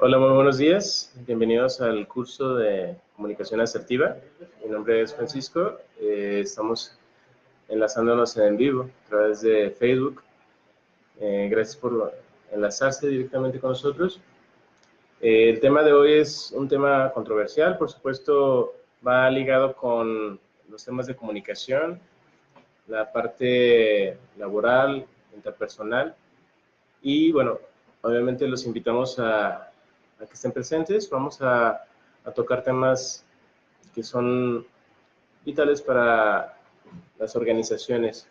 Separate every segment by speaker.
Speaker 1: Hola, muy buenos días. Bienvenidos al curso de comunicación asertiva. Mi nombre es Francisco. Estamos enlazándonos en vivo a través de Facebook. Gracias por enlazarse directamente con nosotros. El tema de hoy es un tema controversial, por supuesto, va ligado con los temas de comunicación, la parte laboral, interpersonal, y bueno, obviamente los invitamos a que estén presentes. Vamos a tocar temas que son vitales para las organizaciones.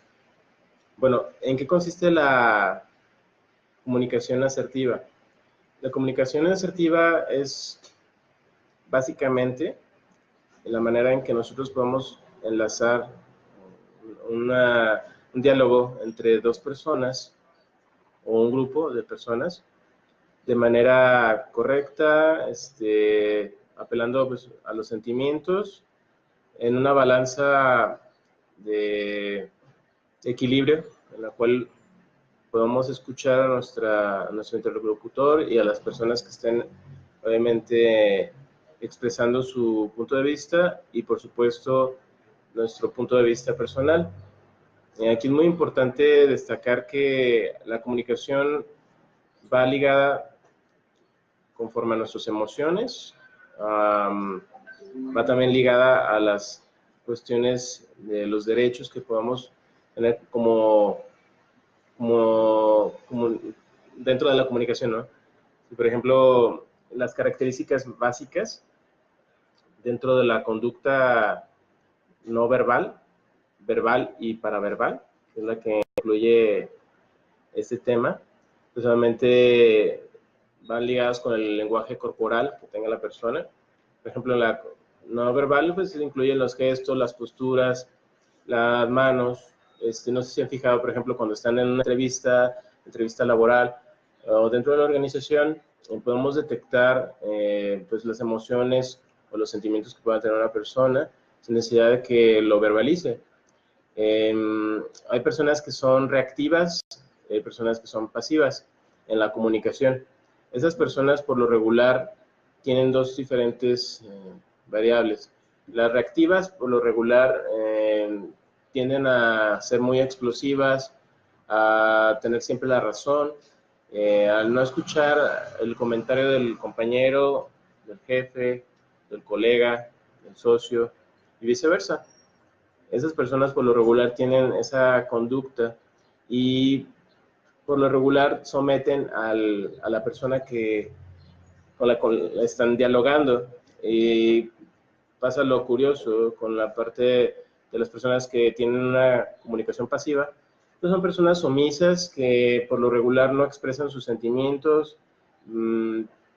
Speaker 1: Bueno, ¿en qué consiste la comunicación asertiva? La comunicación asertiva es básicamente la manera en que nosotros podemos enlazar un diálogo entre dos personas o un grupo de personas de manera correcta, apelando pues, a los sentimientos, en una balanza de equilibrio, en la cual podamos escuchar a nuestro interlocutor y a las personas que estén, obviamente, expresando su punto de vista y, por supuesto, nuestro punto de vista personal. Aquí es muy importante destacar que la comunicación va ligada conforme a nuestras emociones, va también ligada a las cuestiones de los derechos que podamos tener como dentro de la comunicación, ¿no? Y por ejemplo, las características básicas dentro de la conducta no verbal, verbal y paraverbal, que es la que incluye este tema, pues obviamente van ligadas con el lenguaje corporal que tenga la persona. Por ejemplo, la no verbal pues incluye los gestos, las posturas, las manos. No sé si han fijado, por ejemplo, cuando están en una entrevista laboral o dentro de la organización, podemos detectar pues las emociones o los sentimientos que pueda tener una persona sin necesidad de que lo verbalice. Hay personas que son reactivas, hay personas que son pasivas en la comunicación. Esas personas por lo regular tienen dos diferentes variables. Las reactivas por lo regular tienden a ser muy explosivas, a tener siempre la razón, al no escuchar el comentario del compañero, del jefe, del colega, del socio y viceversa. Esas personas por lo regular tienen esa conducta y por lo regular someten a la persona con la cual están dialogando. Y pasa lo curioso con la parte de las personas que tienen una comunicación pasiva, pues son personas omisas que por lo regular no expresan sus sentimientos,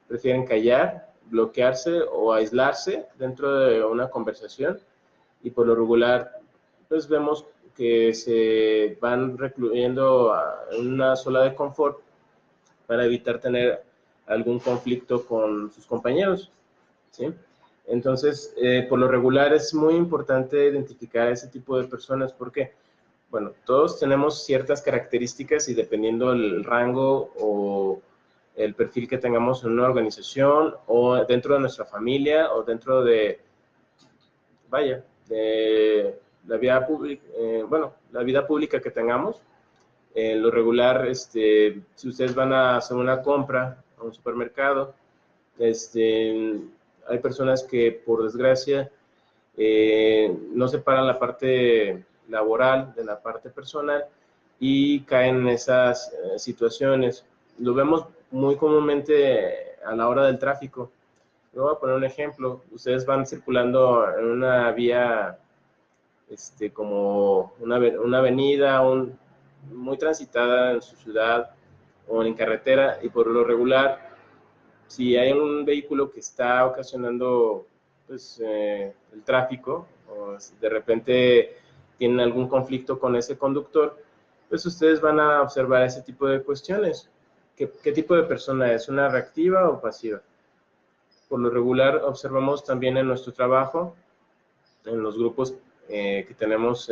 Speaker 1: prefieren callar, bloquearse o aislarse dentro de una conversación y por lo regular pues vemos que se van recluyendo en una zona de confort para evitar tener algún conflicto con sus compañeros, ¿sí? Entonces, por lo regular es muy importante identificar a ese tipo de personas porque, bueno, todos tenemos ciertas características y dependiendo del rango o el perfil que tengamos en una organización o dentro de nuestra familia o dentro de, vaya, de la vida pública, la vida pública que tengamos. En lo regular, si ustedes van a hacer una compra a un supermercado, hay personas que por desgracia no separan la parte laboral de la parte personal y caen en esas situaciones. Lo vemos muy comúnmente a la hora del tráfico. Le voy a poner un ejemplo. Ustedes van circulando en una vía, como una avenida muy transitada en su ciudad o en carretera, y por lo regular, si hay un vehículo que está ocasionando pues, el tráfico, o si de repente tienen algún conflicto con ese conductor, pues ustedes van a observar ese tipo de cuestiones. ¿Qué tipo de persona es? ¿Una reactiva o pasiva? Por lo regular observamos también en nuestro trabajo, en los grupos que tenemos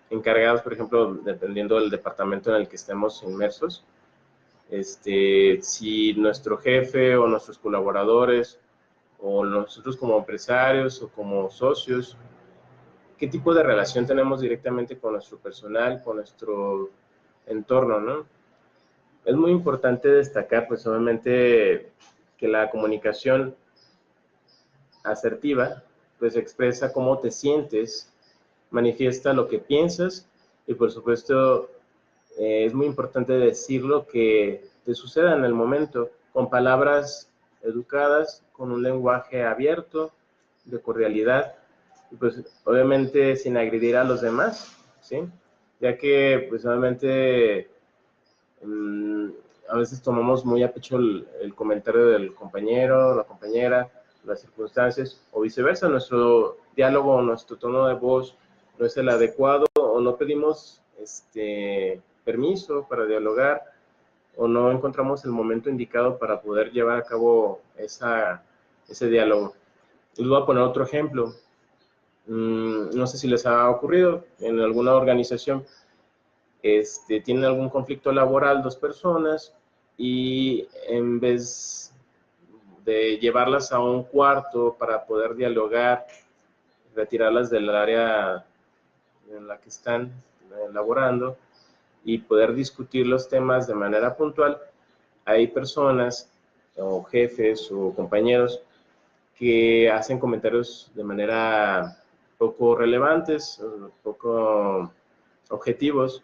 Speaker 1: encargados, por ejemplo, dependiendo del departamento en el que estemos inmersos, Si nuestro jefe o nuestros colaboradores o nosotros como empresarios o como socios, qué tipo de relación tenemos directamente con nuestro personal, con nuestro entorno, ¿no? Es muy importante destacar, pues obviamente, que la comunicación asertiva, pues expresa cómo te sientes, manifiesta lo que piensas y por supuesto es muy importante decir lo que te suceda en el momento, con palabras educadas, con un lenguaje abierto, de cordialidad, y pues obviamente sin agredir a los demás, ¿sí? Ya que pues obviamente a veces tomamos muy a pecho el comentario del compañero, la compañera, las circunstancias, o viceversa, nuestro diálogo o nuestro tono de voz no es el adecuado, o no pedimos permiso para dialogar, o no encontramos el momento indicado para poder llevar a cabo ese diálogo. Les voy a poner otro ejemplo. No sé si les ha ocurrido en alguna organización, tienen algún conflicto laboral dos personas y en vez de llevarlas a un cuarto para poder dialogar, retirarlas del área en la que están laborando y poder discutir los temas de manera puntual, hay personas o jefes o compañeros que hacen comentarios de manera poco relevantes, poco objetivos,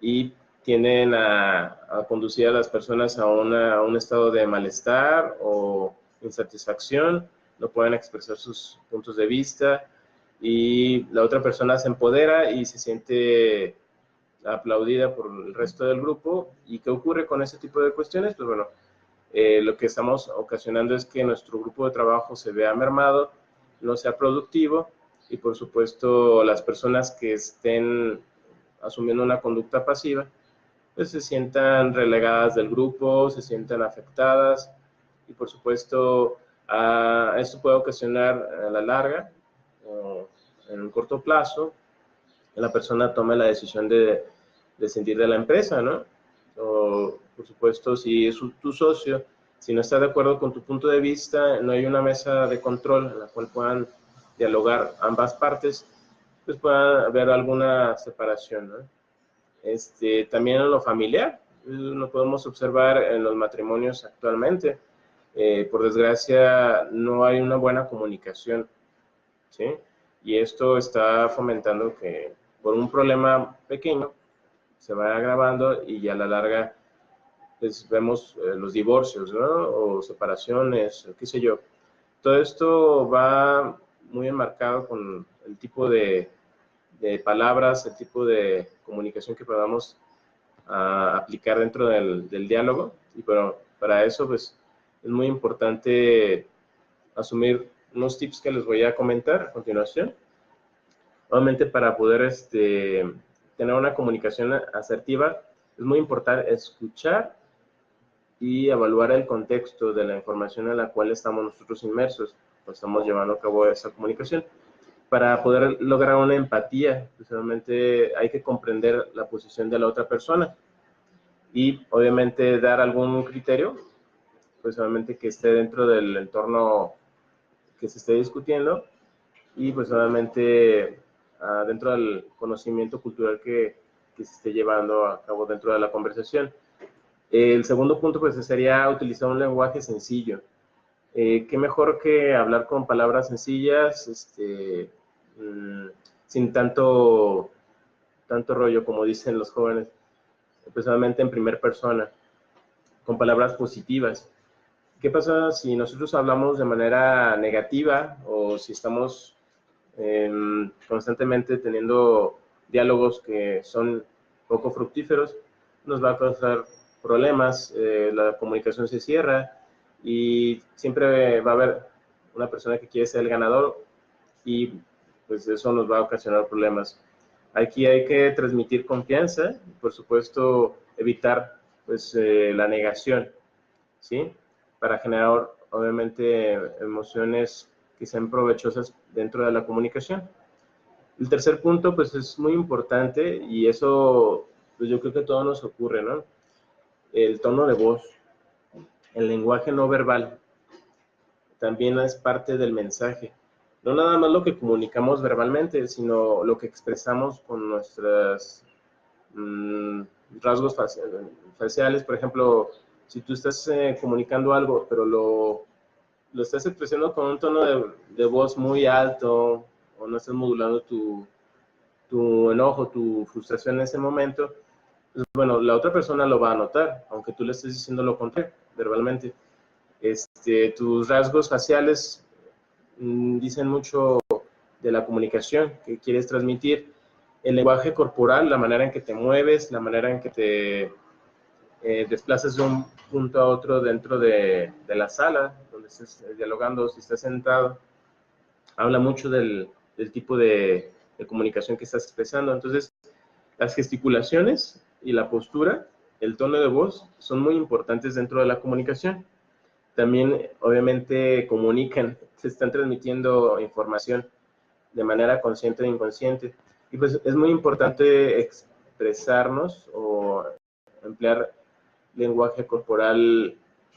Speaker 1: y tienden a conducir a las personas a un estado de malestar o insatisfacción, no pueden expresar sus puntos de vista y la otra persona se empodera y se siente aplaudida por el resto del grupo. ¿Y qué ocurre con ese tipo de cuestiones? Pues bueno, lo que estamos ocasionando es que nuestro grupo de trabajo se vea mermado, no sea productivo y por supuesto las personas que estén asumiendo una conducta pasiva, pues se sientan relegadas del grupo, se sientan afectadas y por supuesto esto puede ocasionar a la larga o en un corto plazo que la persona tome la decisión de sentir de la empresa, ¿no? O, por supuesto, si es tu socio, si no está de acuerdo con tu punto de vista, no hay una mesa de control en la cual puedan dialogar ambas partes, pues pueda haber alguna separación, ¿no? También en lo familiar, lo podemos observar en los matrimonios actualmente. Por desgracia, no hay una buena comunicación, ¿sí? Y esto está fomentando que por un problema pequeño se va agravando y a la larga pues vemos los divorcios, ¿no? O separaciones, qué sé yo. Todo esto va muy enmarcado con el tipo de palabras, el tipo de comunicación que podamos aplicar dentro del diálogo. Y para eso pues es muy importante asumir unos tips que les voy a comentar a continuación. Obviamente para poder tener una comunicación asertiva es muy importante escuchar y evaluar el contexto de la información en la cual estamos nosotros inmersos, o estamos llevando a cabo esa comunicación. Para poder lograr una empatía, pues obviamente hay que comprender la posición de la otra persona y obviamente dar algún criterio, pues obviamente que esté dentro del entorno que se esté discutiendo y pues obviamente dentro del conocimiento cultural que se esté llevando a cabo dentro de la conversación. El segundo punto pues sería utilizar un lenguaje sencillo. Qué mejor que hablar con palabras sencillas, sin tanto rollo, como dicen los jóvenes, especialmente en primera persona, con palabras positivas. ¿Qué pasa si nosotros hablamos de manera negativa o si estamos constantemente teniendo diálogos que son poco fructíferos? Nos va a causar problemas, la comunicación se cierra y siempre va a haber una persona que quiere ser el ganador y pues eso nos va a ocasionar problemas. Aquí hay que transmitir confianza y por supuesto evitar pues la negación, ¿sí? Para generar obviamente emociones que sean provechosas dentro de la comunicación. El tercer punto pues es muy importante y eso pues yo creo que a todos nos ocurre, ¿no? el tono de voz, el lenguaje no verbal, también es parte del mensaje. No nada más lo que comunicamos verbalmente, sino lo que expresamos con nuestros rasgos faciales. Por ejemplo, si tú estás comunicando algo, pero lo estás expresando con un tono de voz muy alto, o no estás modulando tu enojo, tu frustración en ese momento, pues, bueno, la otra persona lo va a notar, aunque tú le estés diciendo lo contrario, verbalmente. Tus rasgos faciales dicen mucho de la comunicación que quieres transmitir. El lenguaje corporal, la manera en que te mueves, la manera en que te desplazas de un punto a otro dentro de la sala donde estés dialogando, si estás sentado, habla mucho del tipo de comunicación que estás expresando. Entonces, las gesticulaciones y la postura, el tono de voz, son muy importantes dentro de la comunicación. También, obviamente, comunican, se están transmitiendo información de manera consciente e inconsciente. Y pues es muy importante expresarnos o emplear lenguaje corporal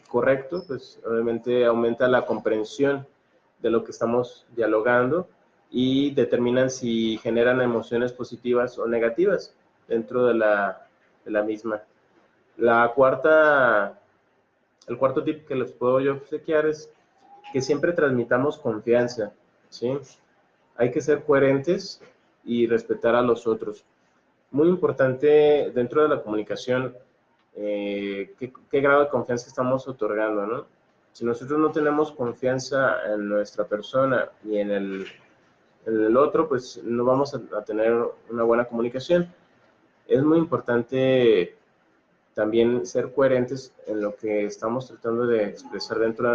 Speaker 1: correcto, pues obviamente aumenta la comprensión de lo que estamos dialogando y determinan si generan emociones positivas o negativas dentro de la misma. El cuarto tip que les puedo yo obsequiar es que siempre transmitamos confianza, ¿sí? Hay que ser coherentes y respetar a los otros. Muy importante dentro de la comunicación, qué grado de confianza estamos otorgando, ¿no? Si nosotros no tenemos confianza en nuestra persona y en el otro, pues no vamos a tener una buena comunicación. Es muy importante también ser coherentes en lo que estamos tratando de expresar dentro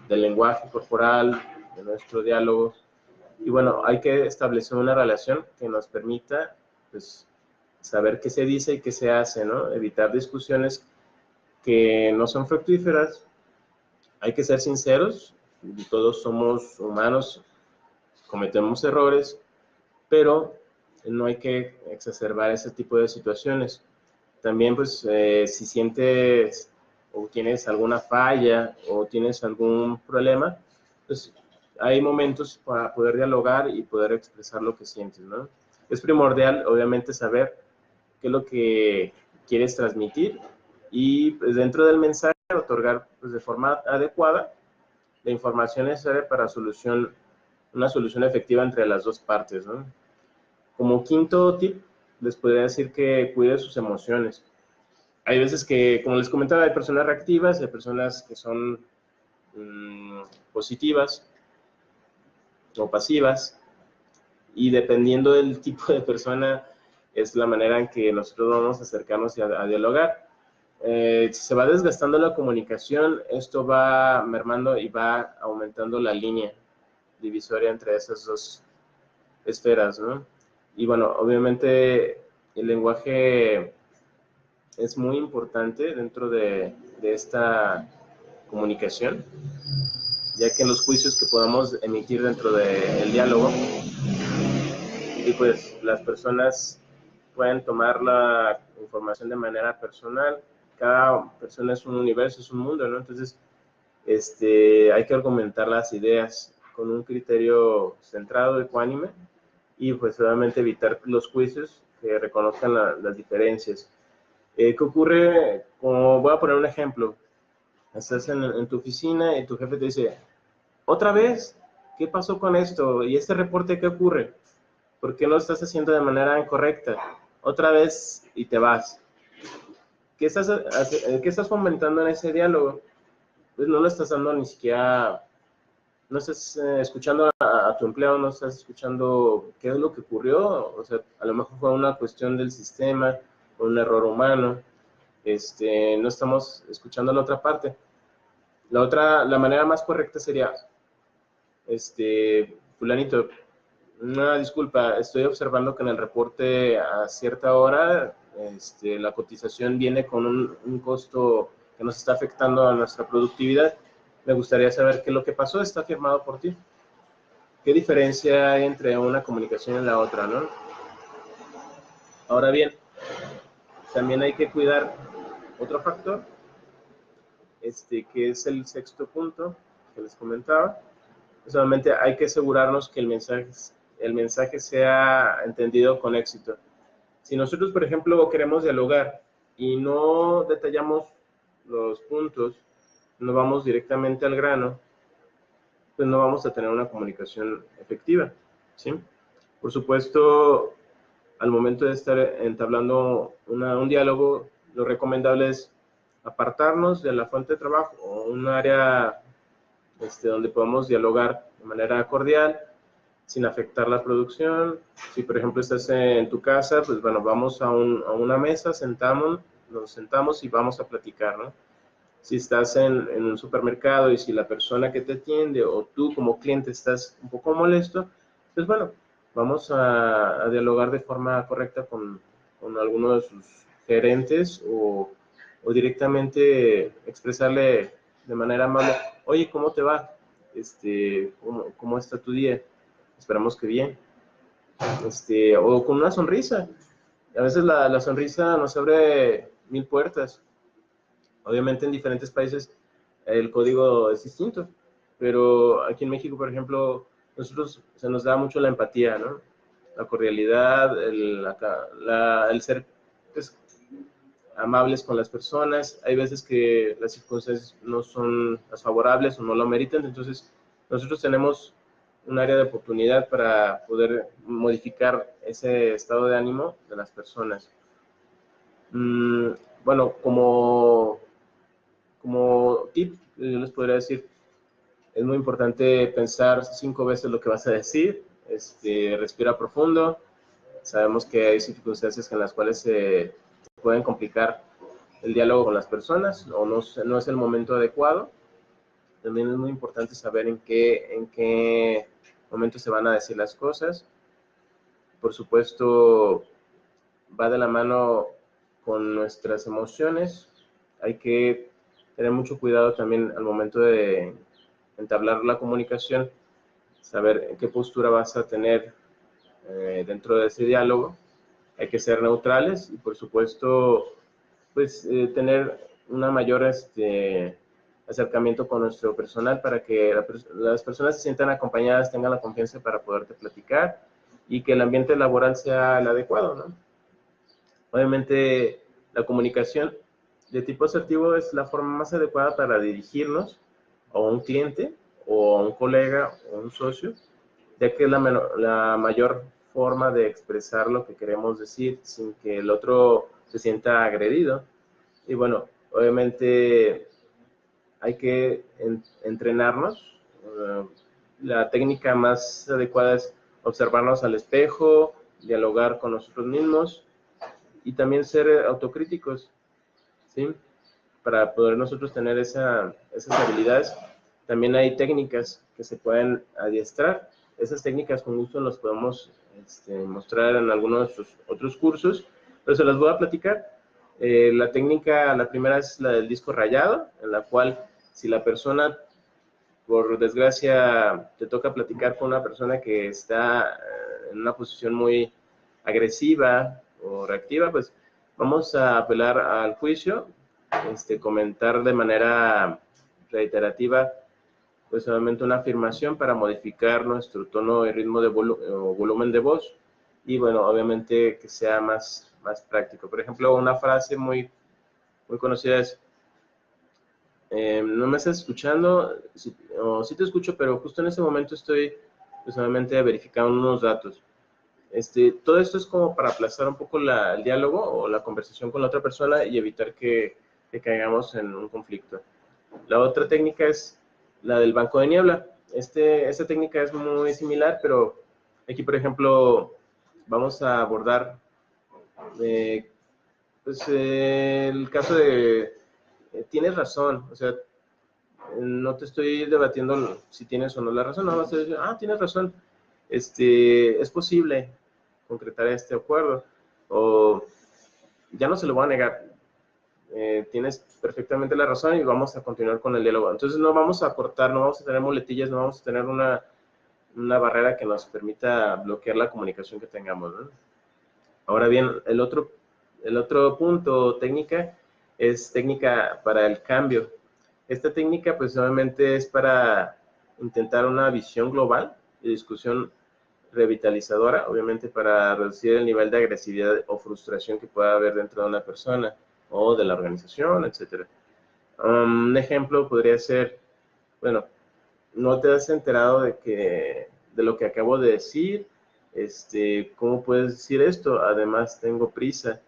Speaker 1: del lenguaje corporal, de nuestro diálogo. Y bueno, hay que establecer una relación que nos permita, pues, saber qué se dice y qué se hace, ¿no? Evitar discusiones que no son fructíferas. Hay que ser sinceros, todos somos humanos, cometemos errores, pero no hay que exacerbar ese tipo de situaciones. También, pues, si sientes o tienes alguna falla o tienes algún problema, pues hay momentos para poder dialogar y poder expresar lo que sientes, ¿no? Es primordial, obviamente, saber qué es lo que quieres transmitir y pues, dentro del mensaje otorgar pues, de forma adecuada la información necesaria para una solución efectiva entre las dos partes, ¿no? Como quinto tip, les podría decir que cuide sus emociones. Hay veces que, como les comentaba, hay personas reactivas, hay personas que son positivas o pasivas, y dependiendo del tipo de persona es la manera en que nosotros vamos a acercarnos a dialogar. Si se va desgastando la comunicación, esto va mermando y va aumentando la línea divisoria entre esas dos esferas, ¿no? Y bueno, obviamente el lenguaje es muy importante dentro de esta comunicación, ya que en los juicios que podamos emitir dentro del diálogo, y pues las personas pueden tomar la información de manera personal. Cada persona es un universo, es un mundo, ¿no? Entonces, hay que argumentar las ideas con un criterio centrado, ecuánime, y pues obviamente evitar los juicios que reconozcan las diferencias. ¿Qué ocurre? Como voy a poner un ejemplo. Estás en tu oficina y tu jefe te dice, ¿otra vez? ¿Qué pasó con esto? ¿Y este reporte qué ocurre? ¿Por qué lo estás haciendo de manera incorrecta? Otra vez y te vas. ¿Qué estás fomentando en ese diálogo? Pues no lo estás dando ni siquiera, no estás escuchando a tu empleado, no estás escuchando qué es lo que ocurrió. O sea, a lo mejor fue una cuestión del sistema, un error humano. No estamos escuchando la otra parte. La manera más correcta sería, fulanito, una disculpa, estoy observando que en el reporte a cierta hora la cotización viene con un costo que nos está afectando a nuestra productividad. Me gustaría saber qué es lo que pasó, está firmado por ti. ¿Qué diferencia hay entre una comunicación y la otra, no? Ahora bien, también hay que cuidar otro factor, que es el sexto punto que les comentaba. Solamente hay que asegurarnos que el mensaje sea entendido con éxito. Si nosotros, por ejemplo, queremos dialogar y no detallamos los puntos, no vamos directamente al grano, pues no vamos a tener una comunicación efectiva, ¿sí? Por supuesto, al momento de estar entablando un diálogo, lo recomendable es apartarnos de la fuente de trabajo o un área donde podamos dialogar de manera cordial, sin afectar la producción. Si, por ejemplo, estás en tu casa, pues bueno, vamos a una mesa, nos sentamos y vamos a platicar, ¿no? Si estás en un supermercado y si la persona que te atiende o tú como cliente estás un poco molesto, pues bueno, vamos a dialogar de forma correcta con alguno de sus gerentes o directamente expresarle de manera amable, oye, ¿cómo te va? ¿Cómo está tu día? Esperamos que bien. O con una sonrisa. A veces la sonrisa nos abre 1000 puertas. Obviamente en diferentes países el código es distinto, pero aquí en México, por ejemplo, nosotros se nos da mucho la empatía, ¿no? La cordialidad, el ser pues, amables con las personas. Hay veces que las circunstancias no son las favorables o no lo meritan, entonces nosotros tenemos un área de oportunidad para poder modificar ese estado de ánimo de las personas. Bueno, como tip, yo les podría decir, es muy importante pensar 5 veces lo que vas a decir, respira profundo. Sabemos que hay circunstancias en las cuales se pueden complicar el diálogo con las personas o no es el momento adecuado. También es muy importante saber en qué momento se van a decir las cosas. Por supuesto, va de la mano con nuestras emociones. Hay que tener mucho cuidado también al momento de entablar la comunicación, saber qué postura vas a tener dentro de ese diálogo. Hay que ser neutrales y, por supuesto, pues tener una mayor acercamiento con nuestro personal para que las personas se sientan acompañadas, tengan la confianza para poderte platicar y que el ambiente laboral sea el adecuado, ¿no? Obviamente, la comunicación de tipo asertivo es la forma más adecuada para dirigirnos a un cliente o a un colega o un socio, ya que es la mayor forma de expresar lo que queremos decir sin que el otro se sienta agredido. Y bueno, obviamente hay que entrenarnos. La técnica más adecuada es observarnos al espejo, dialogar con nosotros mismos y también ser autocríticos, ¿sí? Para poder nosotros tener esas habilidades. También hay técnicas que se pueden adiestrar. Esas técnicas con gusto las podemos mostrar en algunos de nuestros otros cursos, pero se las voy a platicar. La primera es la del disco rayado, en la cual si la persona, por desgracia, te toca platicar con una persona que está en una posición muy agresiva o reactiva, pues vamos a apelar al juicio, comentar de manera reiterativa, pues solamente una afirmación para modificar nuestro tono y ritmo de o volumen de voz y bueno, obviamente que sea más práctico. Por ejemplo, una frase muy conocida es, no me estás escuchando, o sí te escucho, pero justo en ese momento estoy personalmente verificando unos datos. Todo esto es como para aplazar un poco el diálogo o la conversación con la otra persona y evitar que caigamos en un conflicto. La otra técnica es la del banco de niebla. Esta técnica es muy similar, pero aquí, por ejemplo, vamos a abordar el caso de tienes razón, o sea, no te estoy debatiendo si tienes o no la razón, no vas a decir, tienes razón, es posible concretar este acuerdo, o ya no se lo voy a negar, tienes perfectamente la razón y vamos a continuar con el diálogo. Entonces no vamos a cortar, no vamos a tener muletillas, no vamos a tener una barrera que nos permita bloquear la comunicación que tengamos, ¿no? Ahora bien, el otro punto técnica es técnica para el cambio. Esta técnica pues obviamente es para intentar una visión global de discusión revitalizadora, obviamente para reducir el nivel de agresividad o frustración que pueda haber dentro de una persona o de la organización, etc. Un ejemplo podría ser, bueno, no te has enterado de lo que acabo de decir, ¿cómo puedes decir esto? Además tengo prisa.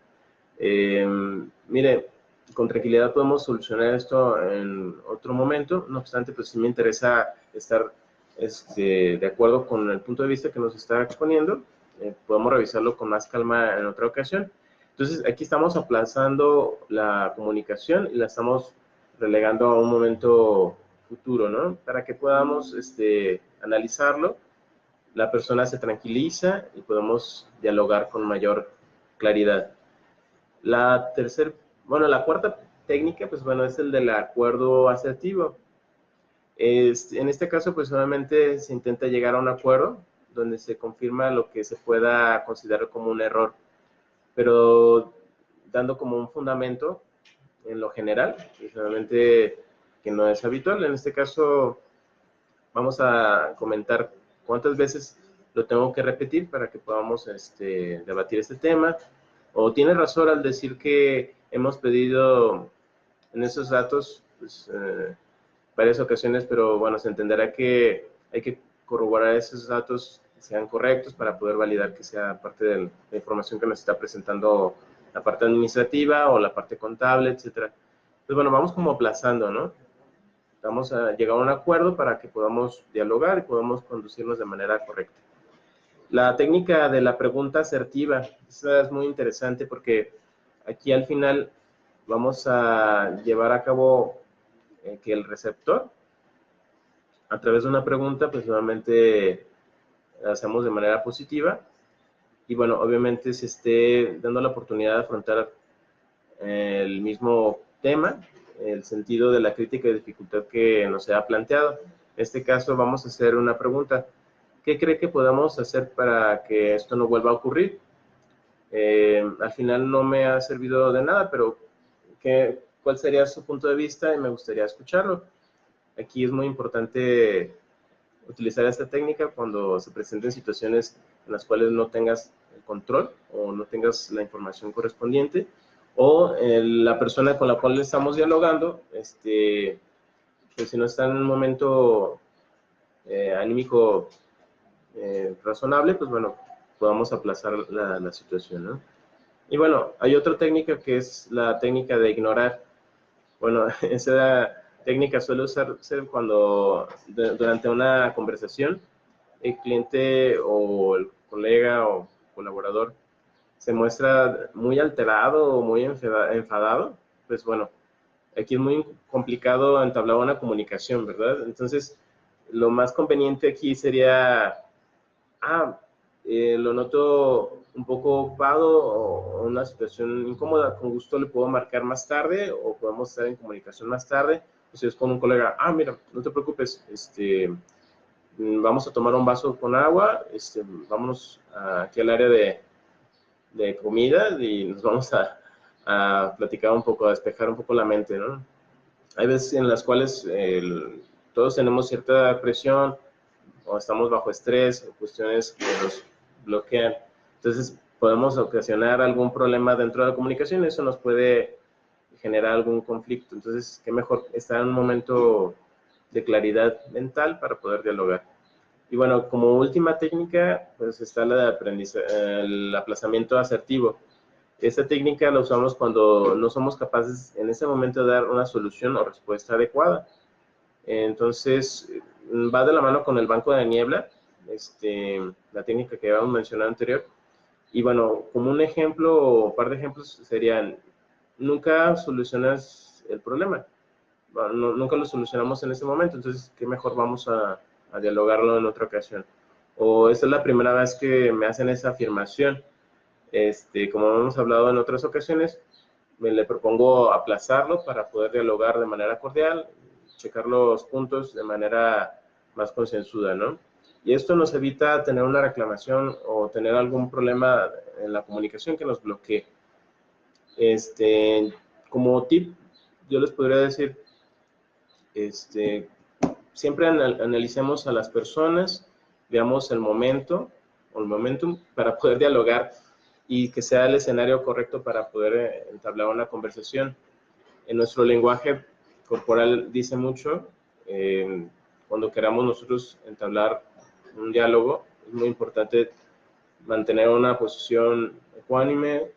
Speaker 1: Mire, con tranquilidad podemos solucionar esto en otro momento, no obstante, pues sí me interesa estar de acuerdo con el punto de vista que nos está exponiendo, podemos revisarlo con más calma en otra ocasión. Entonces, aquí estamos aplazando la comunicación y la estamos relegando a un momento futuro, ¿no? Para que podamos analizarlo, la persona se tranquiliza y podemos dialogar con mayor claridad. La cuarta técnica, pues bueno, es el del acuerdo asertivo. En este caso, pues solamente se intenta llegar a un acuerdo donde se confirma lo que se pueda considerar como un error, pero dando como un fundamento en lo general, y realmente que no es habitual. En este caso, vamos a comentar cuántas veces lo tengo que repetir para que podamos debatir este tema. O tiene razón al decir que hemos pedido en esos datos pues, varias ocasiones, pero bueno, se entenderá que hay que corroborar esos datos que sean correctos para poder validar que sea parte de la información que nos está presentando la parte administrativa o la parte contable, etcétera. Pues bueno, vamos como aplazando, ¿no? Vamos a llegar a un acuerdo para que podamos dialogar y podamos conducirnos de manera correcta. La técnica de la pregunta asertiva, esa es muy interesante porque aquí al final vamos a llevar a cabo que el receptor, a través de una pregunta, pues nuevamente la hacemos de manera positiva y bueno, obviamente se esté dando la oportunidad de afrontar el mismo tema, el sentido de la crítica y dificultad que nos ha planteado. En este caso vamos a hacer una pregunta. ¿Qué cree que podamos hacer para que esto no vuelva a ocurrir? Al final no me ha servido de nada, pero ¿cuál sería su punto de vista? Y me gustaría escucharlo. Aquí es muy importante utilizar esta técnica cuando se presenten situaciones en las cuales no tengas el control o no tengas la información correspondiente o la persona con la cual estamos dialogando, pues si no está en un momento anímico razonable, pues bueno, podamos aplazar la situación, ¿no? Y bueno, hay otra técnica que es la técnica de ignorar. Bueno, esa técnica suele usarse cuando durante una conversación el cliente o el colega o colaborador se muestra muy alterado o muy enfadado, pues bueno, aquí es muy complicado entablar una comunicación, ¿verdad? Entonces, lo más conveniente aquí sería, lo noto un poco ocupado o una situación incómoda, con gusto le puedo marcar más tarde o podemos estar en comunicación más tarde. O si es con un colega, mira, no te preocupes, vamos a tomar un vaso con agua, vámonos aquí al área de comida y nos vamos a platicar un poco, a despejar un poco la mente, ¿no? Hay veces en las cuales todos tenemos cierta presión o estamos bajo estrés o cuestiones que nos bloquean. Entonces, podemos ocasionar algún problema dentro de la comunicación y eso nos puede generar algún conflicto. Entonces, qué mejor estar en un momento de claridad mental para poder dialogar. Y bueno, como última técnica, pues está la de aprendizaje, el aplazamiento asertivo. Esta técnica la usamos cuando no somos capaces en ese momento de dar una solución o respuesta adecuada. Entonces, va de la mano con el banco de niebla, la técnica que habíamos mencionado anterior. Y bueno, como un ejemplo o un par de ejemplos serían, nunca solucionas el problema, nunca lo solucionamos en ese momento, entonces, ¿qué mejor vamos a dialogarlo en otra ocasión? O esta es la primera vez que me hacen esa afirmación. Como hemos hablado en otras ocasiones, le propongo aplazarlo para poder dialogar de manera cordial, checar los puntos de manera más concienzuda, ¿no? Y esto nos evita tener una reclamación o tener algún problema en la comunicación que nos bloquee. Como tip, yo les podría decir, siempre analicemos a las personas, veamos el momento o el momentum para poder dialogar y que sea el escenario correcto para poder entablar una conversación. En nuestro lenguaje corporal dice mucho, cuando queramos nosotros entablar un diálogo, es muy importante mantener una posición ecuánime,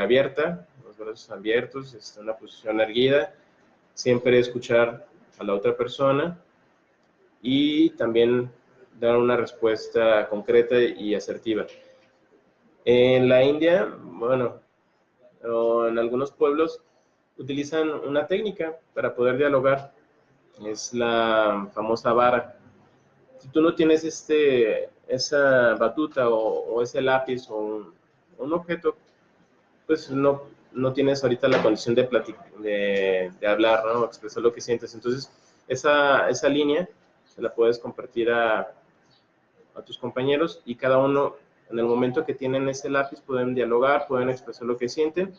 Speaker 1: abierta, los brazos abiertos, una posición erguida, siempre escuchar a la otra persona y también dar una respuesta concreta y asertiva. En la India, bueno, o en algunos pueblos utilizan una técnica para poder dialogar, es la famosa vara. Si tú no tienes esa batuta o ese lápiz o un objeto, pues no tienes ahorita la condición de hablar, ¿no? O expresar lo que sientes. Entonces, esa línea se la puedes compartir a tus compañeros y cada uno, en el momento que tienen ese lápiz, pueden dialogar, pueden expresar lo que sienten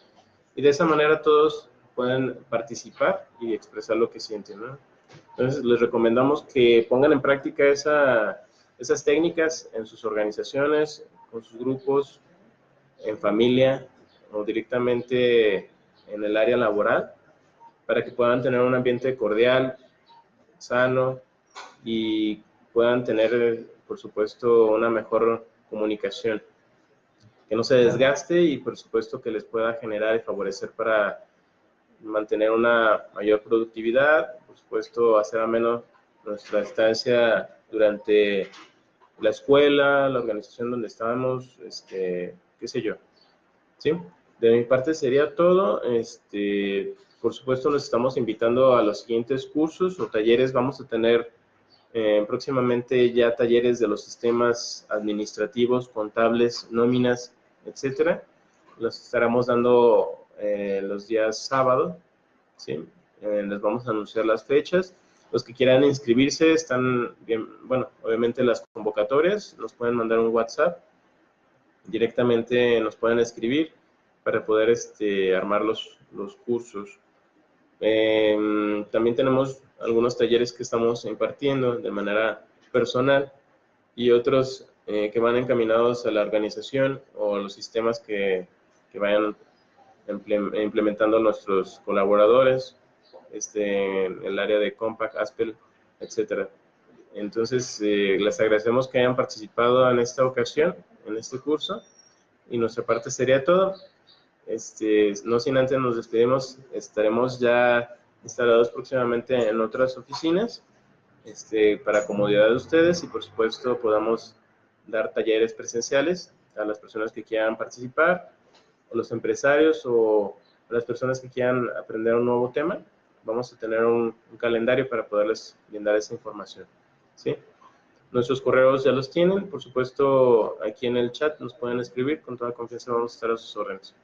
Speaker 1: y de esa manera todos pueden participar y expresar lo que sienten, ¿no? Entonces, les recomendamos que pongan en práctica esas técnicas en sus organizaciones, con sus grupos, en familia o directamente en el área laboral, para que puedan tener un ambiente cordial, sano y puedan tener, por supuesto, una mejor comunicación, que no se desgaste y, por supuesto, que les pueda generar y favorecer para mantener una mayor productividad, por supuesto, hacer ameno nuestra estancia durante la escuela, la organización donde estamos, qué sé yo, ¿sí? De mi parte sería todo. Por supuesto, los estamos invitando a los siguientes cursos o talleres. Vamos a tener próximamente ya talleres de los sistemas administrativos, contables, nóminas, etcétera. Los estaremos dando los días sábado, ¿sí? Les vamos a anunciar las fechas. Los que quieran inscribirse están bien, bueno, obviamente las convocatorias, nos pueden mandar un WhatsApp, directamente nos pueden escribir para poder armar los cursos. También tenemos algunos talleres que estamos impartiendo de manera personal y otros que van encaminados a la organización o a los sistemas que vayan implementando nuestros colaboradores, en el área de Compaq, Aspel, etcétera. Entonces, les agradecemos que hayan participado en esta ocasión, en este curso, y nuestra parte sería todo. No sin antes nos despedimos, estaremos ya instalados próximamente en otras oficinas, para comodidad de ustedes y por supuesto podamos dar talleres presenciales a las personas que quieran participar, o los empresarios o a las personas que quieran aprender un nuevo tema. Vamos a tener un calendario para poderles brindar esa información, ¿sí? Nuestros correos ya los tienen, por supuesto aquí en el chat nos pueden escribir, con toda confianza vamos a estar a sus órdenes.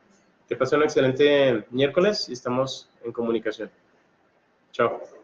Speaker 1: Que pasen un excelente miércoles y estamos en comunicación. Chao.